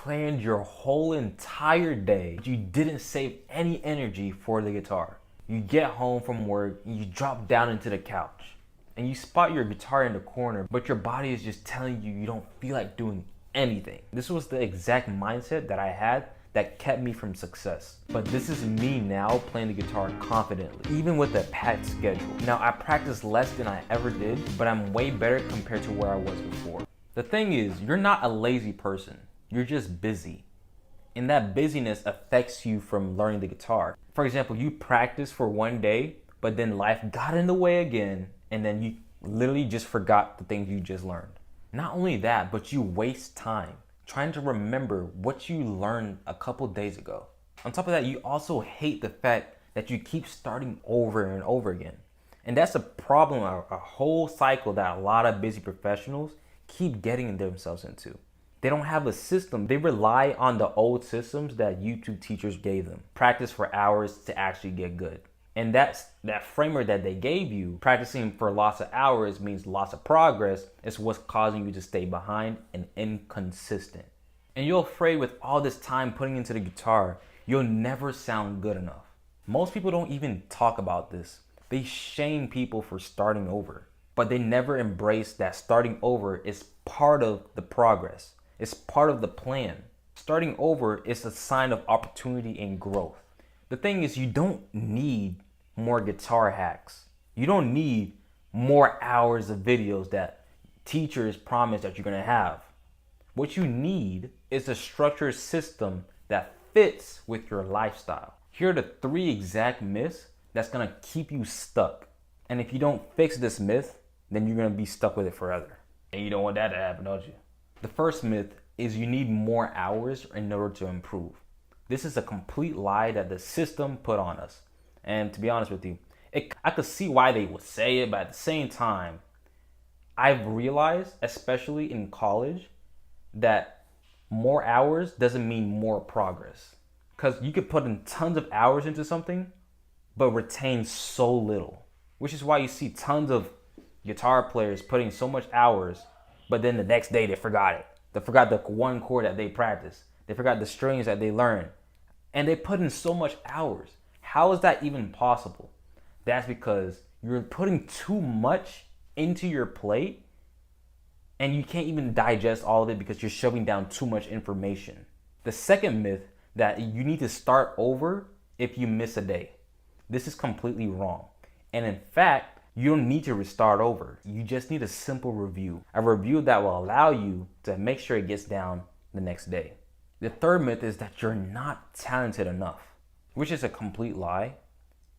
planned your whole entire day, but you didn't save any energy for the guitar. You get home from work and you drop down into the couch and you spot your guitar in the corner, but your body is just telling you you don't feel like doing anything. This was the exact mindset that I had that kept me from success. But this is me now playing the guitar confidently, even with a packed schedule. Now, I practice less than I ever did, but I'm way better compared to where I was before. The thing is, you're not a lazy person. You're just busy. And that busyness affects you from learning the guitar. For example, you practice for one day, but then life got in the way again, and then you literally just forgot the things you just learned. Not only that, but you waste time trying to remember what you learned a couple days ago. On top of that, you also hate the fact that you keep starting over and over again. And that's a problem, a whole cycle that a lot of busy professionals keep getting themselves into. They don't have a system. They rely on the old systems that YouTube teachers gave them. Practice for hours to actually get good. And that framework that they gave you, practicing for lots of hours means lots of progress, is what's causing you to stay behind and inconsistent. And you're afraid with all this time putting into the guitar, you'll never sound good enough. Most people don't even talk about this. They shame people for starting over, but they never embrace that starting over is part of the progress. It's part of the plan. Starting over is a sign of opportunity and growth. The thing is, you don't need more guitar hacks. You don't need more hours of videos that teachers promise that you're gonna have. What you need is a structured system that fits with your lifestyle. Here are the 3 exact myths that's gonna keep you stuck. And if you don't fix this myth, then you're gonna be stuck with it forever. And you don't want that to happen, don't you? The first myth is you need more hours in order to improve. This is a complete lie that the system put on us. And to be honest with you, I could see why they would say it, but at the same time, I've realized, especially in college, that more hours doesn't mean more progress. Because you could put in tons of hours into something, but retain so little. Which is why you see tons of guitar players putting so much hours, but then the next day they forgot it. They forgot the one chord that they practiced. They forgot the strings that they learned. And they put in so much hours. How is that even possible? That's because you're putting too much into your plate and you can't even digest all of it because you're shoving down too much information. The second myth that you need to start over if you miss a day. This is completely wrong. And in fact, you don't need to restart over. You just need a simple review. A review that will allow you to make sure it gets down the next day. The third myth is that you're not talented enough, which is a complete lie,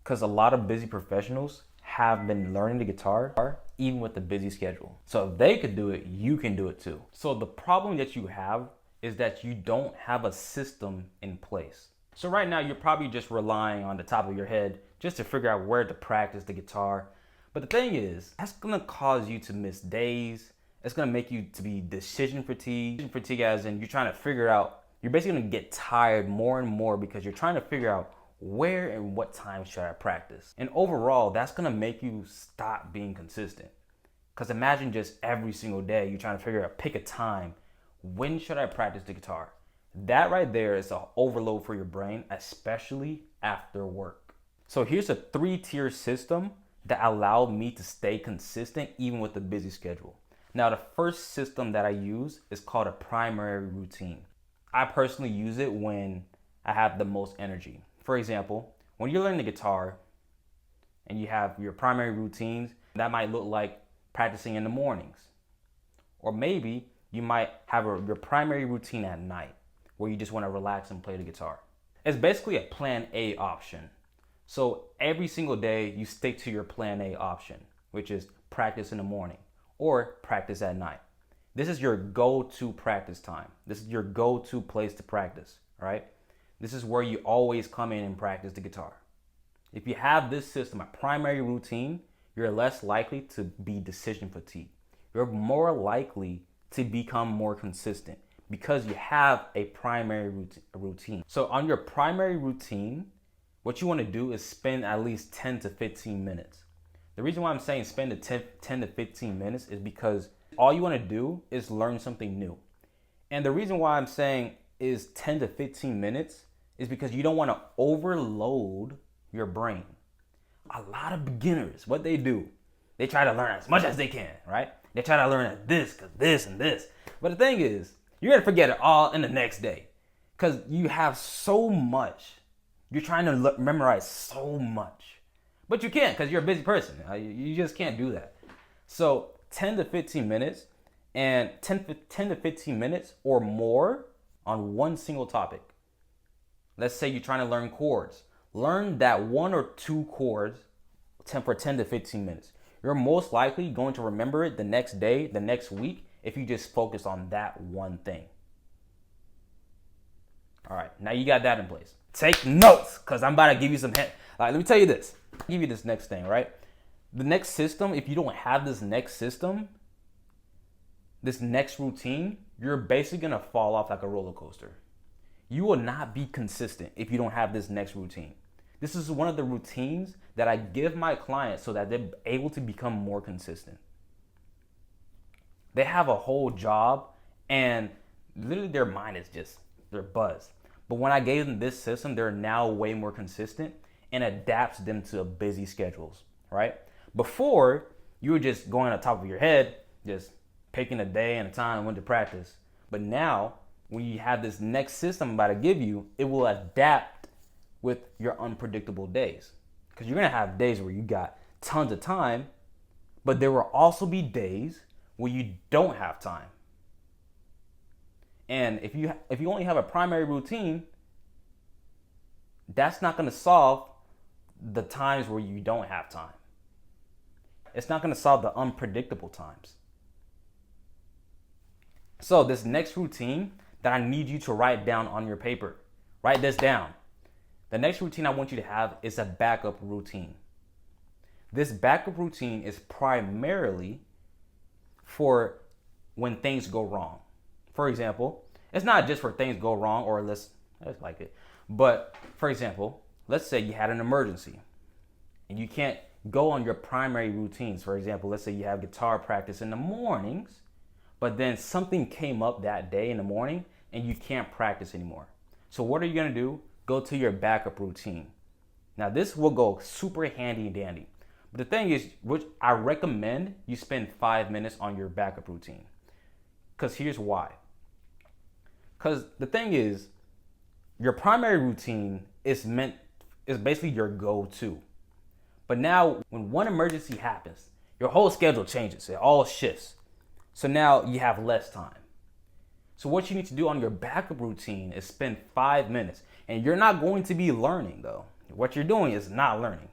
because a lot of busy professionals have been learning the guitar even with the busy schedule. So if they could do it, you can do it too. So the problem that you have is that you don't have a system in place. So right now you're probably just relying on the top of your head just to figure out where to practice the guitar. But the thing is, that's gonna cause you to miss days. It's gonna make you to be decision fatigue. Decision fatigue as in you're trying to figure out, you're basically gonna get tired more and more because you're trying to figure out where and what time should I practice. And overall, that's gonna make you stop being consistent. Because imagine just every single day you're trying to figure out, pick a time. When should I practice the guitar? That right there is an overload for your brain, especially after work. So here's a 3-tier system that allowed me to stay consistent even with a busy schedule. Now, the first system that I use is called a primary routine. I personally use it when I have the most energy. For example, when you're learning the guitar and you have your primary routines, that might look like practicing in the mornings. Or maybe you might have your primary routine at night where you just want to relax and play the guitar. It's basically a plan A option. So every single day you stick to your plan A option, which is practice in the morning or practice at night. This is your go-to practice time. This is your go-to place to practice, right? This is where you always come in and practice the guitar. If you have this system, a primary routine, you're less likely to be decision fatigued. You're more likely to become more consistent because you have a primary routine. So on your primary routine, what you want to do is spend at least 10 to 15 minutes. The reason why I'm saying spend the 10 to 15 minutes is because all you want to do is learn something new. And the reason why I'm saying is 10 to 15 minutes is because you don't want to overload your brain. A lot of beginners, what they do, they try to learn as much as they can, right? They try to learn this, cause this and this. But the thing is, you're gonna forget it all in the next day. Cause you have so much. You're trying to memorize so much. But you can't, because you're a busy person. You just can't do that. So 10 to 15 minutes and 10 to 15 minutes or more on one single topic. Let's say you're trying to learn chords. Learn that one or two chords for 10 to 15 minutes. You're most likely going to remember it the next day, the next week, if you just focus on that one thing. All right, now you got that in place. Take notes, because I'm about to give you some hint. Let me tell you this. I'll give you this next thing, right? The next system, if you don't have this next system, this next routine, you're basically going to fall off like a roller coaster. You will not be consistent if you don't have this next routine. This is one of the routines that I give my clients so that they're able to become more consistent. They have a whole job and literally their mind is just, they're buzzed. But when I gave them this system, they're now way more consistent and adapts them to busy schedules, right? Before, you were just going on the top of your head, just picking a day and a time when to practice. But now, when you have this next system I'm about to give you, it will adapt with your unpredictable days. Because you're going to have days where you got tons of time, but there will also be days where you don't have time. And if you only have a primary routine, that's not going to solve the times where you don't have time. It's not going to solve the unpredictable times. So this next routine that I need you to write down on your paper, write this down. The next routine I want you to have is a backup routine. This backup routine is primarily for when things go wrong. For example, it's not just for things go wrong or let's like it. But for example, let's say you had an emergency and you can't go on your primary routines. For example, let's say you have guitar practice in the mornings, but then something came up that day in the morning and you can't practice anymore. So what are you gonna do? Go to your backup routine. Now this will go super handy dandy. But the thing is, which I recommend you spend 5 minutes on your backup routine. Because here's why. Because the thing is, your primary routine is basically your go-to. But now when one emergency happens, your whole schedule changes. It all shifts. So now you have less time. So what you need to do on your backup routine is spend 5 minutes. And you're not going to be learning though. What you're doing is not learning.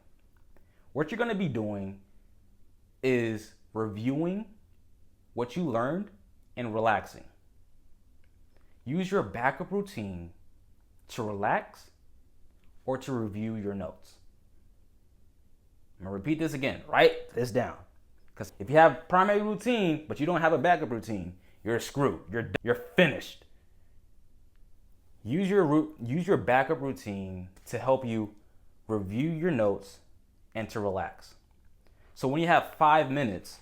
What you're going to be doing is reviewing what you learned and relaxing. Use your backup routine to relax or to review your notes. I'm going to repeat this again. Write this down. Because if you have primary routine, but you don't have a backup routine, you're screwed. You're finished. Use your backup routine to help you review your notes and to relax. So when you have 5 minutes,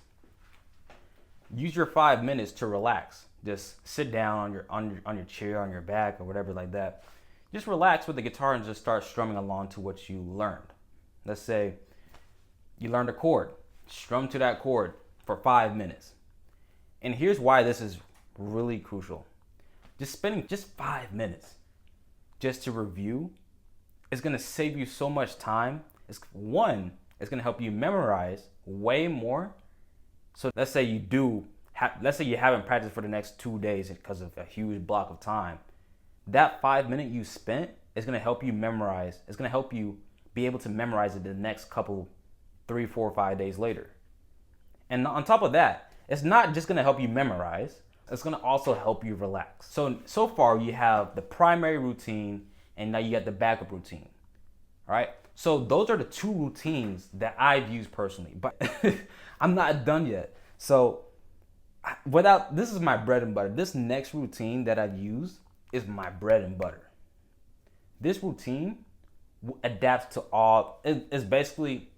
use your 5 minutes to relax. Just sit down on your chair, on your back, or whatever like that. Just relax with the guitar and just start strumming along to what you learned. Let's say you learned a chord. Strum to that chord for 5 minutes. And here's why this is really crucial. Just spending just 5 minutes just to review is going to save you so much time. It's going to help you memorize way more. So let's say you haven't practiced for the next 2 days because of a huge block of time. That 5 minute you spent is going to help you memorize. It's going to help you be able to memorize it the next couple, 3, 4, 5 days later. And on top of that, it's not just going to help you memorize. It's going to also help you relax. So far you have the primary routine and now you got the backup routine. All right. So those are the two routines that I've used personally, but I'm not done yet. So this is my bread and butter. This next routine that I've used is my bread and butter. This routine adapts to all. It's basically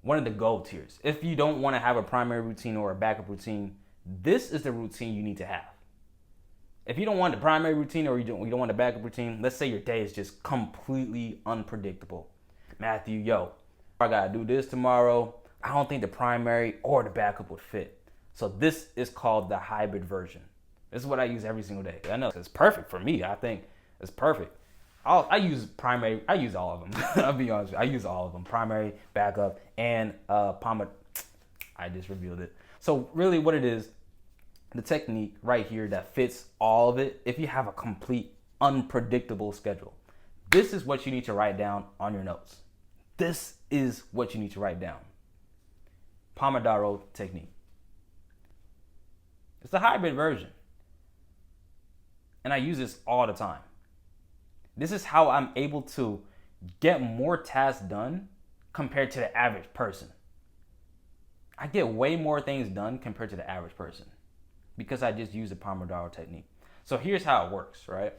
one of the gold tiers. If you don't want to have a primary routine or a backup routine, this is the routine you need to have. If you don't want the primary routine or you don't want the backup routine, let's say your day is just completely unpredictable. Matthew, yo, I gotta do this tomorrow. I don't think the primary or the backup would fit. So this is called the hybrid version. This is what I use every single day. I know it's perfect for me. I think it's perfect. I use primary. I use all of them. I'll be honest with you. I use all of them. Primary, backup, and pomodoro. I just revealed it. So really what it is, the technique right here that fits all of it, if you have a complete unpredictable schedule, this is what you need to write down on your notes. This is what you need to write down. Pomodoro technique. It's the hybrid version. And I use this all the time. This is how I'm able to get more tasks done compared to the average person. I get way more things done compared to the average person because I just use the Pomodoro technique. So here's how it works, right?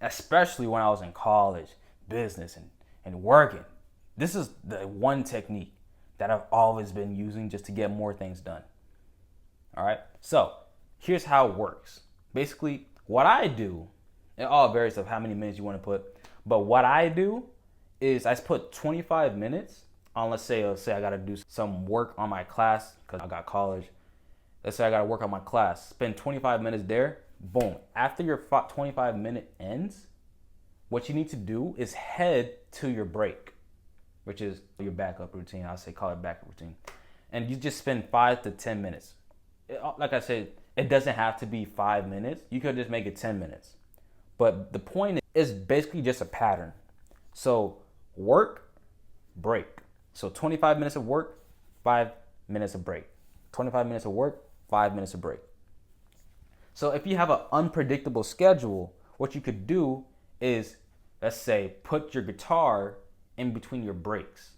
Especially when I was in college, business, and working. This is the one technique that I've always been using just to get more things done. All right? So here's how it works. Basically, what I do, it all varies of how many minutes you want to put, but what I do is I put 25 minutes on, let's say I got to do some work on my class because I got college. Let's say I got to work on my class. Spend 25 minutes there. Boom. After your 25-minute ends, what you need to do is head to your break, which is your backup routine. I'll say call it backup routine. And you just spend 5 to 10 minutes. Like I said, it doesn't have to be 5 minutes. You could just make it 10 minutes. But the point is basically just a pattern. So work, break. So 25 minutes of work, 5 minutes of break. 25 minutes of work, 5 minutes of break. So if you have an unpredictable schedule, what you could do is, let's say, put your guitar in between your breaks.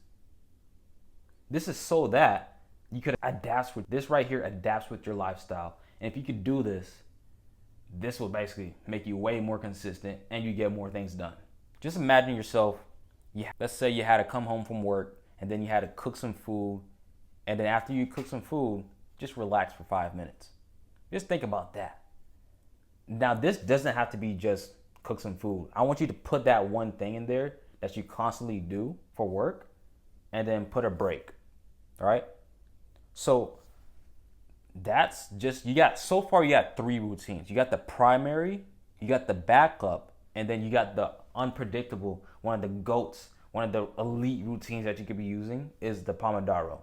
This is so that you could adapt with this right here, adapts with your lifestyle. And if you could do this, this will basically make you way more consistent and you get more things done. Just imagine yourself, let's say you had to come home from work and then you had to cook some food. And then after you cook some food, just relax for 5 minutes. Just think about that. Now, this doesn't have to be just cook some food. I want you to put that one thing in there that you constantly do for work and then put a break. All right? So that's just, so far you got 3 routines. You got the primary, you got the backup, and then you got the unpredictable, one of the GOATs, one of the elite routines that you could be using is the Pomodoro.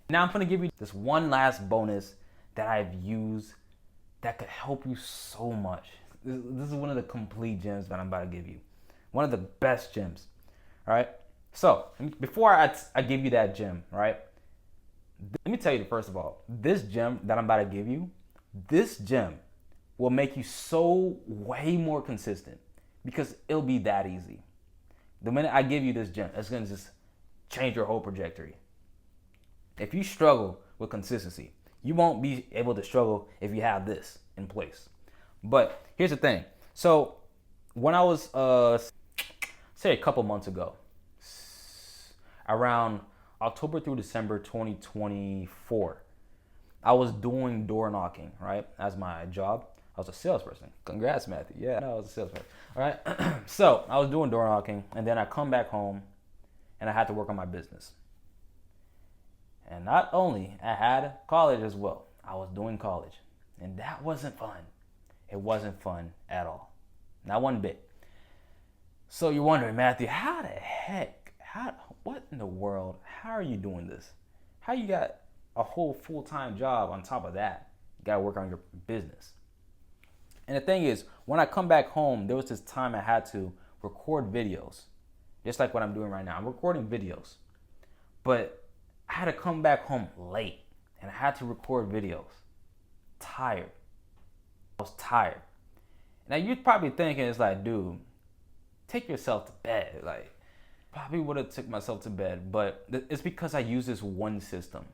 Now I'm gonna give you this one last bonus that I've used that could help you so much. This is one of the complete gems that I'm about to give you. One of the best gems, all right? So before I give you that gem, right? Let me tell you first of all, this gem that I'm about to give you, this gem will make you so way more consistent because it'll be that easy. The minute I give you this gem, it's gonna just change your whole trajectory. If you struggle with consistency, you won't be able to struggle if you have this in place. But here's the thing. So when I was, say a couple months ago, around October through December 2024, I was doing door knocking, right? As my job. I was a salesperson. Congrats, Matthew. Yeah, I was a salesperson. All right. So I was doing door knocking, and then I come back home, and I had to work on my business. And not only, I had college as well. I was doing college, and that wasn't fun. It wasn't fun at all. Not one bit. So you're wondering, Matthew, how the heck, what in the world, how are you doing this? How you got a whole full-time job on top of that? You gotta work on your business. And the thing is, when I come back home, there was this time I had to record videos. Just like what I'm doing right now. I'm recording videos. But I had to come back home late and I had to record videos. Tired. I was tired. Now you're probably thinking, it's like, dude, take yourself to bed. Like, probably would have took myself to bed, but it's because I use this one system,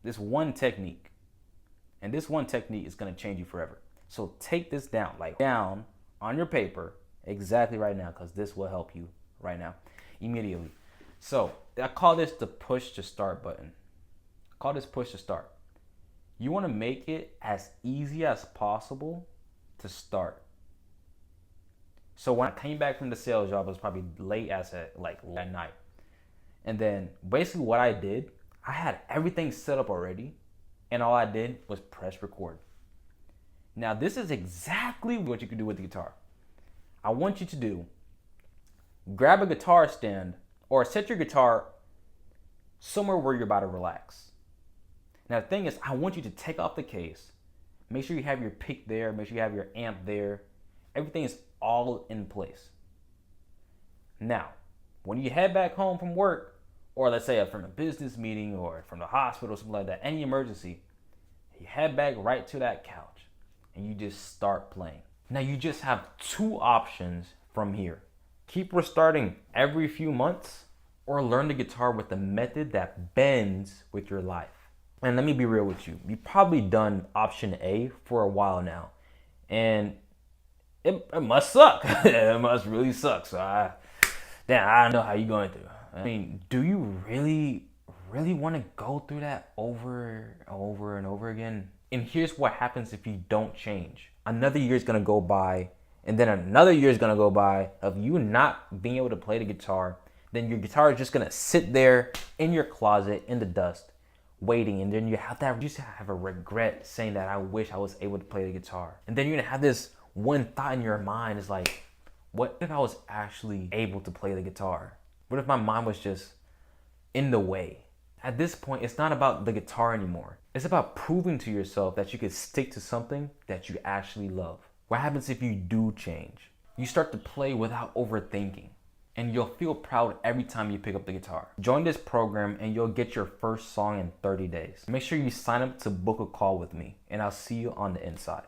this one technique. And this one technique is gonna change you forever. So take this down, like down on your paper exactly right now, because this will help you right now, immediately. So I call this the push to start button. I call this push to start. You want to make it as easy as possible to start. So when I came back from the sales job, it was probably late at night. And then basically what I did, I had everything set up already, and all I did was press record. Now this is exactly what you can do with the guitar. I want you to do, grab a guitar stand or set your guitar somewhere where you're about to relax. Now the thing is, I want you to take off the case, make sure you have your pick there, make sure you have your amp there. Everything is all in place. Now, when you head back home from work, or let's say from a business meeting or from the hospital, something like that, any emergency, you head back right to that couch and you just start playing. Now you just have two options from here. Keep restarting every few months, or learn the guitar with a method that bends with your life. And let me be real with you. You've probably done option A for a while now, and it must suck. It must really suck. So I don't know how you're going through. I mean, do you really want to go through that over and over again? And here's what happens if you don't change. Another year is going to go by, and then another year is going to go by of you not being able to play the guitar. Then your guitar is just going to sit there in your closet in the dust, waiting. And then you have a regret saying that I wish I was able to play the guitar. And then you're going to have this one thought in your mind is like, what if I was actually able to play the guitar? What if my mind was just in the way? At this point, it's not about the guitar anymore. It's about proving to yourself that you can stick to something that you actually love. What happens if you do change? You start to play without overthinking, and you'll feel proud every time you pick up the guitar. Join this program and you'll get your first song in 30 days. Make sure you sign up to book a call with me, and I'll see you on the inside.